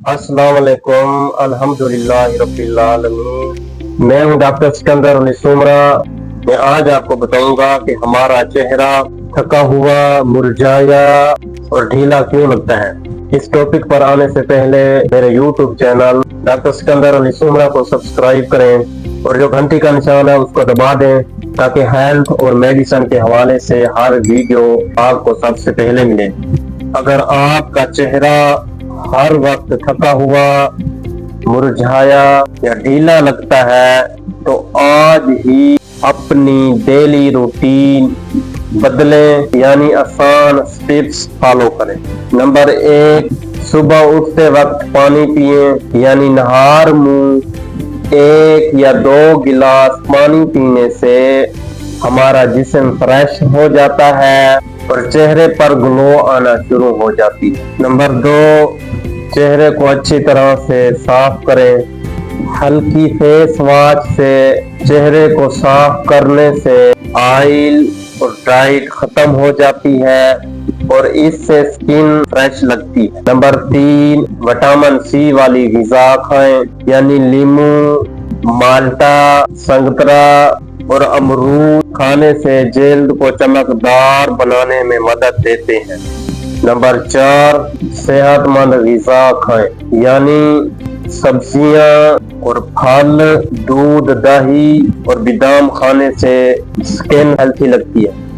अस्सलाम वालेकुम अल्हम्दुलिल्लाह रब्बिल आलमीन। मैं हूं डॉक्टर सिकंदर अली सुमरा। मैं आज आपको बताऊंगा कि हमारा चेहरा थका हुआ, मुरझाया और ढीला क्यों लगता है। इस टॉपिक पर आने से पहले मेरे YouTube channel doctor Sikandar Ali Soomro को सब्सक्राइब करें और जो घंटी का निशान है उसको दबा दें ताकि हेल्थ और मेडिसिन के हवाले से हर वीडियो आपको सबसे पहले मिले। अगर आपका चेहरा हर वक्त थका हुआ, मुरझाया या ढीला लगता है तो आज ही अपनी डेली रूटीन बदलें, यानी आसान स्टेप्स फॉलो करें। नंबर 1, सुबह उठते वक्त पानी पिएं, यानी नहार मुंह 1 या 2 गिलास पानी पीने से हमारा जिस्म फ्रेश हो जाता है और चेहरे पर ग्लो आना शुरू हो जाती है। नंबर 2, चेहरे को अच्छी तरह से साफ करें। हल्की फेस वॉश से चेहरे को साफ करने से ऑयल और डाइट खत्म हो जाती है और इससे स्किन फ्रेश लगती है। नंबर 3, विटामिन सी वाली ग़िज़ा खाएं, यानी नींबू, माल्टा, संतरा और अमरूद खाने से जल्द को चमकदार बनाने में मदद देते हैं। नंबर 4, सेहतमंद ग़िज़ा खाएं, यानी सब्जियां और फल, दूध, दही और बादाम खाने से स्किन हेल्थी लगती है।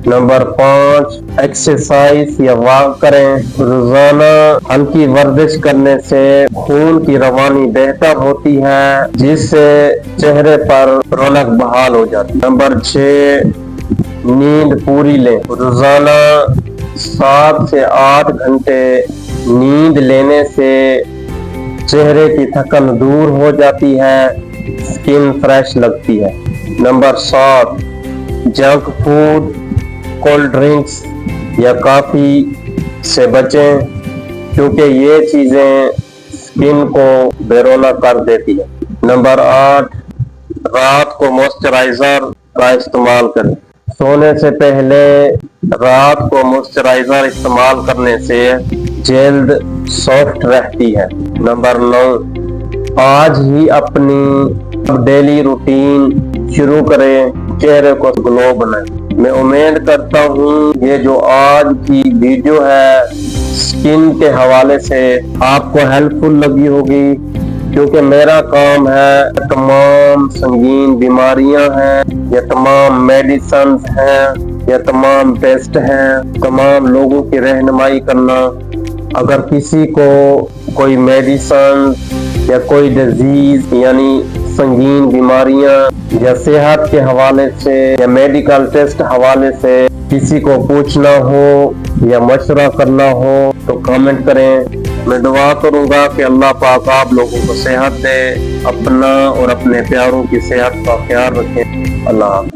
नंबर 5, एक्सरसाइज या वॉक करें। रोजाना हल्की वर्जिश करने से खून की रवानी बेहतर होती है जिससे चेहरे पर रौनक बहाल हो जाती है। नंबर 6, नींद पूरी लें। रोजाना 7 से 8 घंटे नींद लेने से चेहरे की थकन दूर हो जाती है, स्किन फ्रेश लगती है। Number 7, junk food, cold drinks या कॉफी से बचें क्योंकि ये चीजें स्किन को बेरौनक कर देती है। नंबर 8, रात को मॉइस्चराइजर का इस्तेमाल करें। सोने से पहले रात को मॉइस्चराइजर इस्तेमाल करने से जल्द सॉफ्ट रहती है। नंबर 9, आज ही अपनी डेली रूटीन शुरू करें, चेहरे को ग्लो बनाएं। मैं उम्मीद करता हूँ ये जो आज की वीडियो है स्किन के हवाले से आपको हेल्पफुल लगी होगी, क्योंकि मेरा काम है तमाम संगीन बीमारियां हैं या तमाम मेडिसिन हैं या तमाम टेस्ट हैं, तमाम लोगों की रहनुमाई करना। अगर किसी को कोई मेडिसिन या कोई डिजीज यानी संगीन बीमारियां या सेहत के हवाले से या मेडिकल टेस्ट हवाले से किसी को पूछना हो या मशवरा करना हो तो कमेंट करें। मैं दुआ करूंगा कि अल्लाह पाक आप लोगों को सेहत दे, अपना और अपने प्यारों की सेहत का ख्याल रखें। अल्लाह।